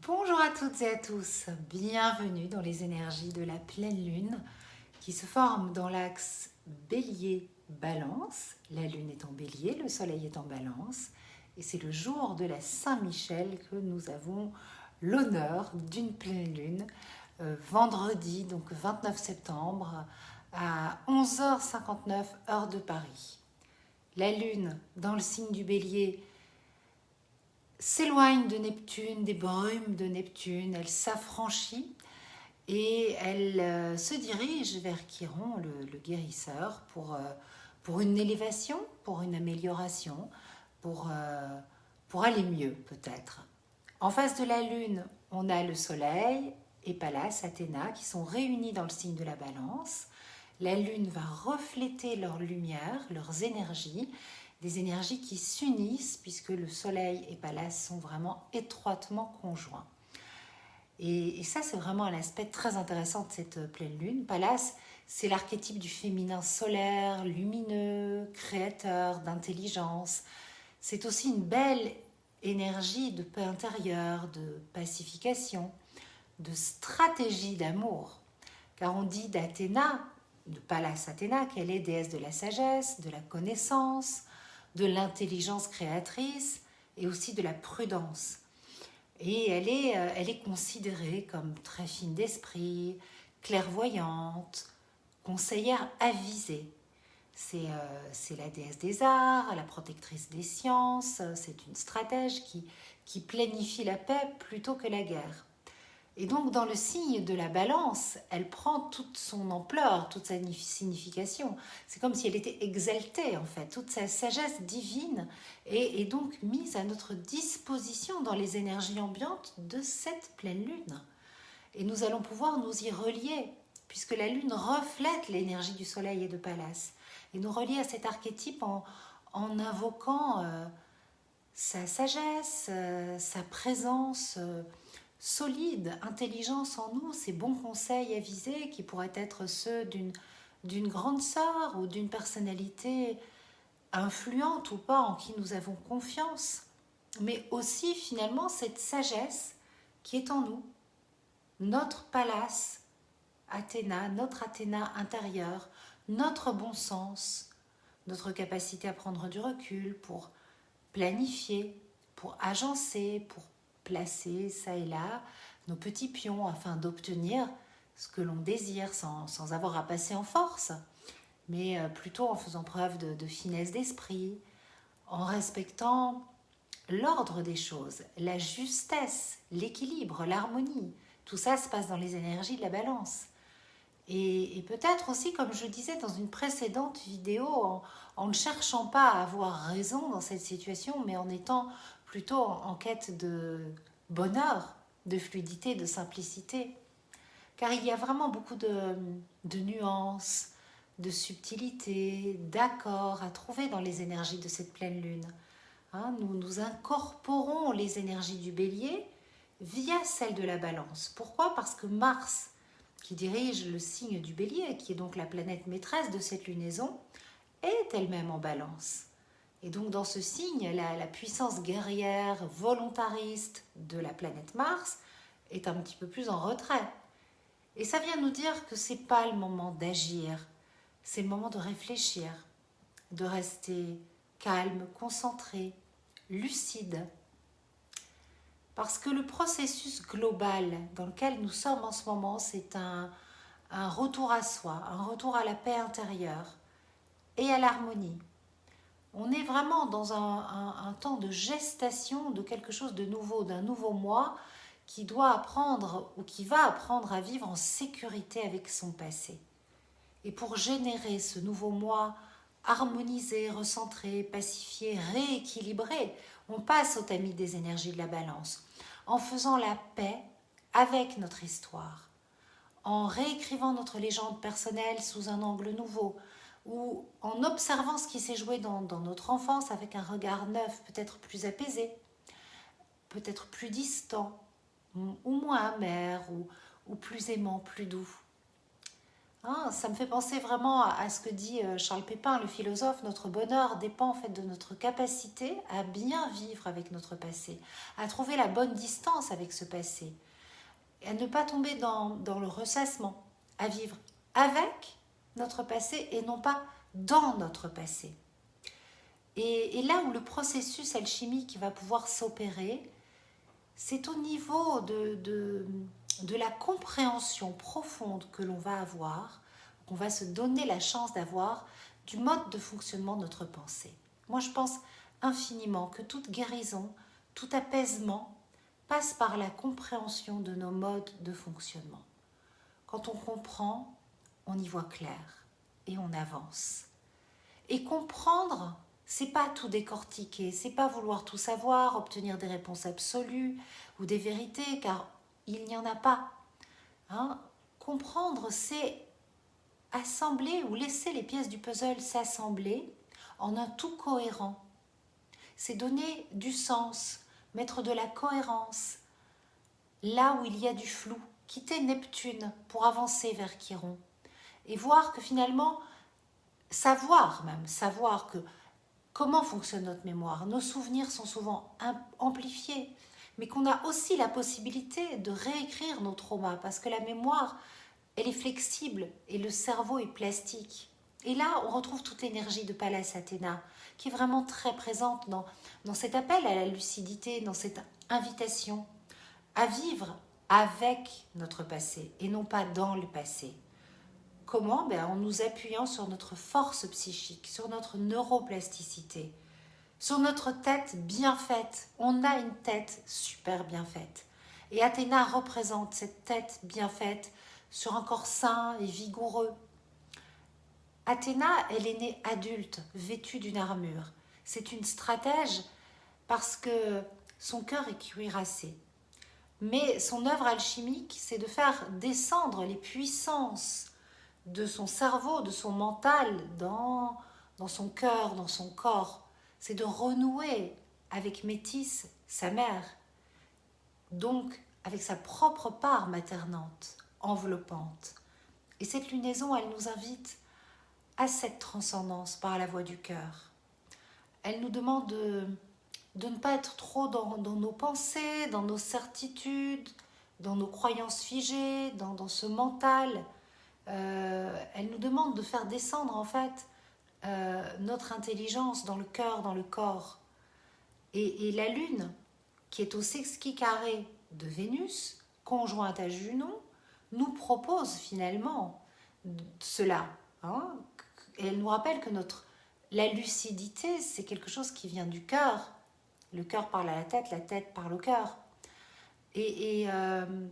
Bonjour à toutes et à tous, bienvenue dans les énergies de la pleine lune qui se forment dans l'axe Bélier-Balance. La lune est en Bélier, le soleil est en Balance et c'est le jour de la Saint-Michel que nous avons l'honneur d'une pleine lune vendredi, donc 29 septembre à 11h59 heure de Paris. La lune dans le signe du Bélier s'éloigne de Neptune, des brumes de Neptune, elle s'affranchit et elle se dirige vers Chiron, le guérisseur, pour une élévation, pour une amélioration, pour aller mieux peut-être. En face de la Lune, on a le Soleil et Pallas, Athéna, qui sont réunis dans le signe de la Balance. La Lune va refléter leur lumière, leurs énergies, des énergies qui s'unissent puisque le Soleil et Pallas sont vraiment étroitement conjoints. Et ça, c'est vraiment un aspect très intéressant de cette pleine lune. Pallas, c'est l'archétype du féminin solaire, lumineux, créateur, d'intelligence. C'est aussi une belle énergie de paix intérieure, de pacification, de stratégie d'amour. Car on dit d'Athéna, de Pallas Athéna, qu'elle est déesse de la sagesse, de la connaissance, de l'intelligence créatrice et aussi de la prudence. Et elle est considérée comme très fine d'esprit, clairvoyante, conseillère avisée. C'est la déesse des arts, la protectrice des sciences, c'est une stratège qui planifie la paix plutôt que la guerre. Et donc dans le signe de la balance, elle prend toute son ampleur, toute sa signification. C'est comme si elle était exaltée en fait, toute sa sagesse divine est donc mise à notre disposition dans les énergies ambiantes de cette pleine lune. Et nous allons pouvoir nous y relier, puisque la lune reflète l'énergie du soleil et de Pallas. Et nous relier à cet archétype en invoquant sa sagesse, sa présence solide, intelligence en nous, ces bons conseils avisés qui pourraient être ceux d'une grande sœur ou d'une personnalité influente ou pas en qui nous avons confiance, mais aussi finalement cette sagesse qui est en nous, notre Pallas Athéna, notre Athéna intérieure, notre bon sens, notre capacité à prendre du recul pour planifier, pour agencer, pour placer ça et là nos petits pions afin d'obtenir ce que l'on désire sans avoir à passer en force, mais plutôt en faisant preuve de finesse d'esprit, en respectant l'ordre des choses, la justesse, l'équilibre, l'harmonie. Tout ça se passe dans les énergies de la balance. Et peut-être aussi, comme je disais dans une précédente vidéo, en ne cherchant pas à avoir raison dans cette situation, mais en étant plutôt en quête de bonheur, de fluidité, de simplicité. Car il y a vraiment beaucoup de nuances, de subtilités, d'accords à trouver dans les énergies de cette pleine lune. Nous incorporons les énergies du bélier via celles de la balance. Pourquoi ? Parce que Mars, qui dirige le signe du bélier, qui est donc la planète maîtresse de cette lunaison, est elle-même en balance. Et donc dans ce signe, la puissance guerrière, volontariste de la planète Mars est un petit peu plus en retrait. Et ça vient nous dire que ce n'est pas le moment d'agir, c'est le moment de réfléchir, de rester calme, concentré, lucide. Parce que le processus global dans lequel nous sommes en ce moment, c'est un retour à soi, un retour à la paix intérieure et à l'harmonie. On est vraiment dans un temps de gestation de quelque chose de nouveau, d'un nouveau moi qui doit apprendre ou qui va apprendre à vivre en sécurité avec son passé. Et pour générer ce nouveau moi harmonisé, recentré, pacifié, rééquilibré, on passe au tamis des énergies de la balance, en faisant la paix avec notre histoire, en réécrivant notre légende personnelle sous un angle nouveau, ou en observant ce qui s'est joué dans notre enfance avec un regard neuf, peut-être plus apaisé, peut-être plus distant, ou moins amer, ou plus aimant, plus doux. Hein, ça me fait penser vraiment à ce que dit Charles Pépin, le philosophe. Notre bonheur dépend en fait de notre capacité à bien vivre avec notre passé, à trouver la bonne distance avec ce passé, et à ne pas tomber dans le ressassement, à vivre avec notre passé et non pas dans notre passé. Et là où le processus alchimique va pouvoir s'opérer, c'est au niveau de la compréhension profonde que l'on va avoir, qu'on va se donner la chance d'avoir du mode de fonctionnement de notre pensée. Moi, je pense infiniment que toute guérison, tout apaisement passe par la compréhension de nos modes de fonctionnement. Quand on comprend, on y voit clair et on avance. Et comprendre, c'est pas tout décortiquer, c'est pas vouloir tout savoir, obtenir des réponses absolues ou des vérités, car il n'y en a pas. Hein? Comprendre, c'est assembler ou laisser les pièces du puzzle s'assembler en un tout cohérent. C'est donner du sens, mettre de la cohérence là où il y a du flou, quitter Neptune pour avancer vers Chiron et voir que finalement, savoir que comment fonctionne notre mémoire. Nos souvenirs sont souvent amplifiés, mais qu'on a aussi la possibilité de réécrire nos traumas, parce que la mémoire, elle est flexible et le cerveau est plastique. Et là, on retrouve toute l'énergie de Pallas Athéna, qui est vraiment très présente dans cet appel à la lucidité, dans cette invitation à vivre avec notre passé et non pas dans le passé. Comment? En nous appuyant sur notre force psychique, sur notre neuroplasticité, sur notre tête bien faite. On a une tête super bien faite. Et Athéna représente cette tête bien faite sur un corps sain et vigoureux. Athéna, elle est née adulte, vêtue d'une armure. C'est une stratège parce que son cœur est cuirassé. Mais son œuvre alchimique, c'est de faire descendre les puissances de son cerveau, de son mental, dans son cœur, dans son corps. C'est de renouer avec Métis, sa mère, donc avec sa propre part maternante, enveloppante. Et cette lunaison, elle nous invite à cette transcendance par la voie du cœur. Elle nous demande de ne pas être trop dans nos pensées, dans nos certitudes, dans nos croyances figées, dans ce mental. Elle nous demande de faire descendre en fait notre intelligence dans le cœur, dans le corps. Et la Lune, qui est au sextil carré de Vénus, conjointe à Junon, nous propose finalement cela. Hein? Et elle nous rappelle que la lucidité, c'est quelque chose qui vient du cœur. Le cœur parle à la tête parle au cœur. Et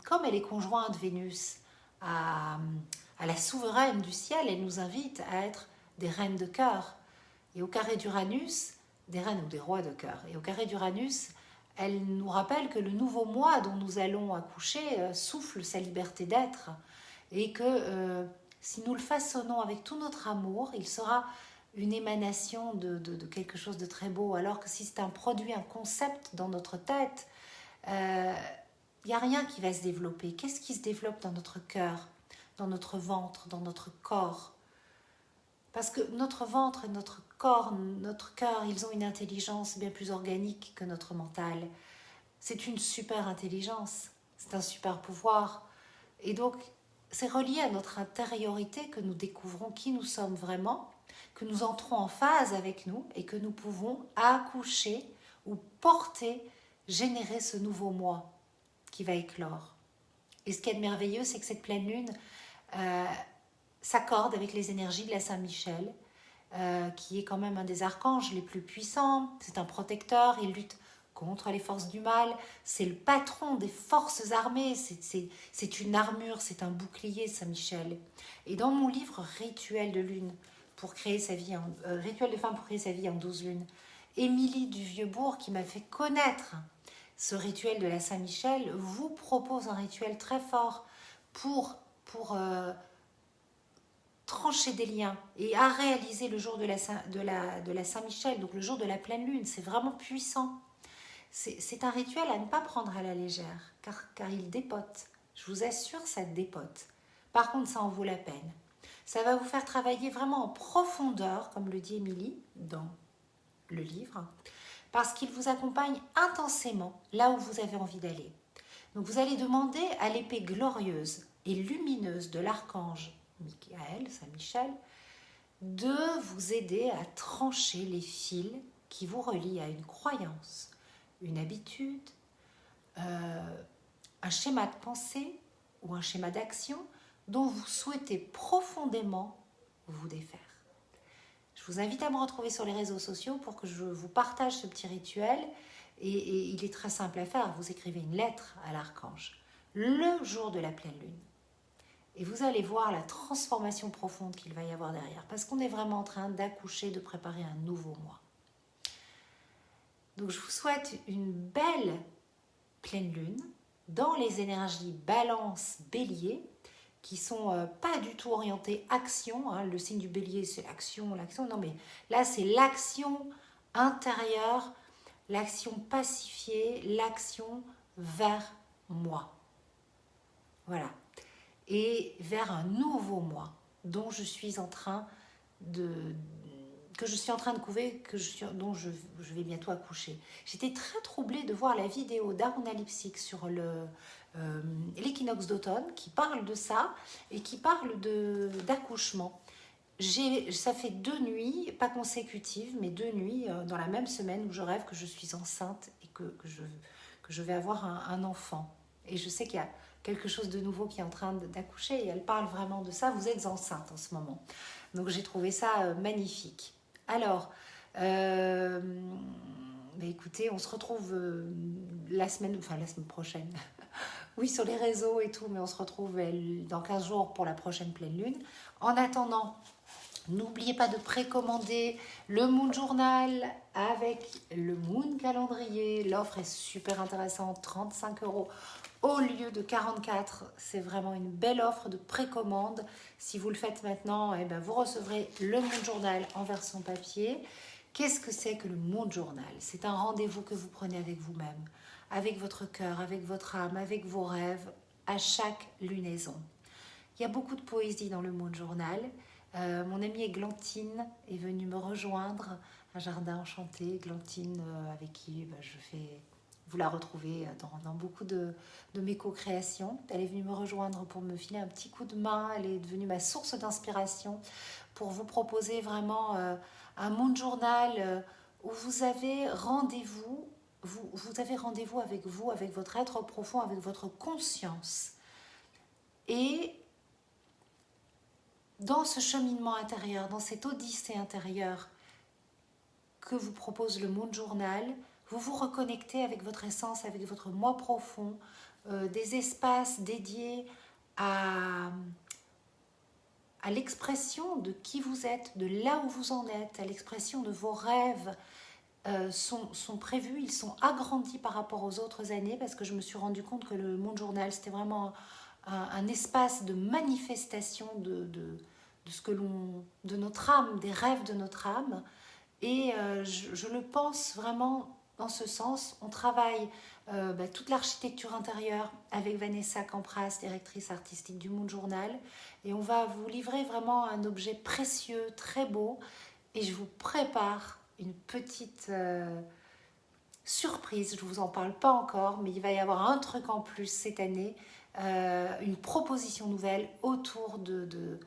comme elle est conjointe Vénus à la souveraine du ciel, elle nous invite à être des reines de cœur. Et au carré d'Uranus, des reines ou des rois de cœur. Et au carré d'Uranus, elle nous rappelle que le nouveau moi dont nous allons accoucher souffle sa liberté d'être. Et que si nous le façonnons avec tout notre amour, il sera une émanation de quelque chose de très beau. Alors que si c'est un produit, un concept dans notre tête, il n'y a rien qui va se développer. Qu'est-ce qui se développe dans notre cœur, dans notre ventre, dans notre corps? Parce que notre ventre et notre corps, notre cœur, ils ont une intelligence bien plus organique que notre mental. C'est une super intelligence, c'est un super pouvoir. Et donc, c'est relié à notre intériorité que nous découvrons qui nous sommes vraiment, que nous entrons en phase avec nous et que nous pouvons accoucher ou porter, générer ce nouveau moi qui va éclore. Et ce qui est merveilleux, c'est que cette pleine lune s'accorde avec les énergies de la Saint-Michel, qui est quand même un des archanges les plus puissants. C'est un protecteur, il lutte contre les forces du mal, c'est le patron des forces armées, c'est une armure, c'est un bouclier, Saint-Michel. Et dans mon livre Rituel de lune, pour créer sa vie Rituel de femme pour créer sa vie en 12 lunes, Émilie du Vieux-Bourg, qui m'a fait connaître ce rituel de la Saint-Michel, vous propose un rituel très fort pour trancher des liens et à réaliser le jour de la Saint-Michel, donc le jour de la pleine lune. C'est vraiment puissant. C'est un rituel à ne pas prendre à la légère, car il dépote. Je vous assure, ça dépote. Par contre, ça en vaut la peine. Ça va vous faire travailler vraiment en profondeur, comme le dit Émilie dans le livre, parce qu'il vous accompagne intensément là où vous avez envie d'aller. Donc vous allez demander à l'épée glorieuse et lumineuse de l'archange Michael, Saint-Michel, de vous aider à trancher les fils qui vous relient à une croyance, une habitude, un schéma de pensée ou un schéma d'action dont vous souhaitez profondément vous défaire. Je vous invite à me retrouver sur les réseaux sociaux pour que je vous partage ce petit rituel. Et il est très simple à faire. Vous écrivez une lettre à l'archange le jour de la pleine lune. Et vous allez voir la transformation profonde qu'il va y avoir derrière. Parce qu'on est vraiment en train d'accoucher, de préparer un nouveau mois. Donc je vous souhaite une belle pleine lune dans les énergies balance bélier qui sont pas du tout orientées action. Hein. Le signe du bélier, c'est l'action. Non, mais là, c'est l'action intérieure, l'action pacifiée, l'action vers moi. Voilà. Et vers un nouveau moi dont je suis en train de couver, dont je vais bientôt accoucher. J'étais très troublée de voir la vidéo d'Aruna Lipsik sur l'équinoxe d'automne qui parle de ça et qui parle d'accouchement. Ça fait 2 nuits, pas consécutives, mais 2 nuits dans la même semaine où je rêve que je suis enceinte et que je vais avoir un enfant. Et je sais qu'il y a quelque chose de nouveau qui est en train d'accoucher et elle parle vraiment de ça. Vous êtes enceinte en ce moment. Donc j'ai trouvé ça magnifique. Alors, écoutez, on se retrouve la semaine prochaine. Oui, sur les réseaux et tout, mais on se retrouve dans 15 jours pour la prochaine pleine lune. En attendant, n'oubliez pas de précommander le Moon Journal avec le Moon Calendrier. L'offre est super intéressante, 35 € au lieu de 44. C'est vraiment une belle offre de précommande. Si vous le faites maintenant, vous recevrez le Moon Journal en version papier. Qu'est-ce que c'est que le Moon Journal? C'est un rendez-vous que vous prenez avec vous-même, avec votre cœur, avec votre âme, avec vos rêves, à chaque lunaison. Il y a beaucoup de poésie dans le Moon Journal. Mon amie Églantine est venue me rejoindre, un jardin enchanté. Églantine avec qui vous la retrouvez dans beaucoup de mes co-créations. Elle est venue me rejoindre pour me filer un petit coup de main. Elle est devenue ma source d'inspiration pour vous proposer vraiment un Moon Journal où vous avez rendez-vous. Vous avez rendez-vous avec vous, avec votre être profond, avec votre conscience. Et dans ce cheminement intérieur, dans cette odyssée intérieure que vous propose le Moon Journal, vous vous reconnectez avec votre essence, avec votre moi profond, des espaces dédiés à l'expression de qui vous êtes, de là où vous en êtes, à l'expression de vos rêves sont prévus, ils sont agrandis par rapport aux autres années parce que je me suis rendu compte que le Moon Journal, c'était vraiment un espace de manifestation de notre âme, des rêves de notre âme. Et je le pense vraiment dans ce sens. On travaille toute l'architecture intérieure avec Vanessa Campras, directrice artistique du Moon Journal. Et on va vous livrer vraiment un objet précieux, très beau. Et je vous prépare une petite surprise. Je ne vous en parle pas encore, mais il va y avoir un truc en plus cette année. Une proposition nouvelle autour de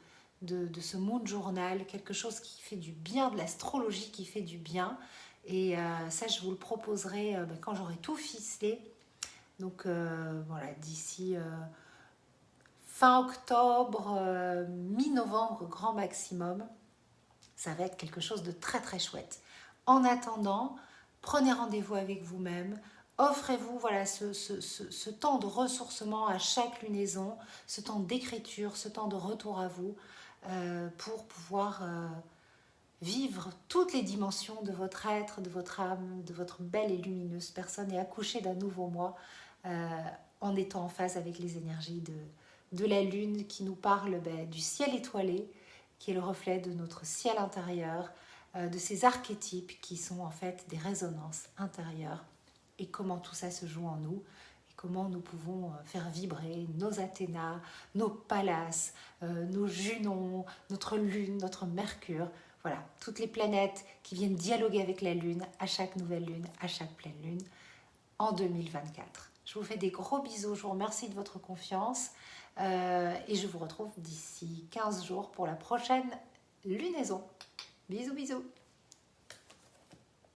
ce Moon Journal, quelque chose qui fait du bien, de l'astrologie qui fait du bien. Et ça, je vous le proposerai quand j'aurai tout ficelé. Donc voilà, d'ici fin octobre, mi-novembre, grand maximum. Ça va être quelque chose de très très chouette. En attendant, prenez rendez-vous avec vous-même. Offrez-vous ce temps de ressourcement à chaque lunaison, ce temps d'écriture, ce temps de retour à vous pour pouvoir vivre toutes les dimensions de votre être, de votre âme, de votre belle et lumineuse personne et accoucher d'un nouveau moi en étant en phase avec les énergies de la lune qui nous parle du ciel étoilé, qui est le reflet de notre ciel intérieur, de ces archétypes qui sont en fait des résonances intérieures et comment tout ça se joue en nous et comment nous pouvons faire vibrer nos Athéna, nos Pallas, nos Junon, notre Lune, notre Mercure. Voilà, toutes les planètes qui viennent dialoguer avec la Lune à chaque nouvelle Lune, à chaque pleine Lune en 2024. Je vous fais des gros bisous, je vous remercie de votre confiance et je vous retrouve d'ici 15 jours pour la prochaine lunaison. Bisous, bisous.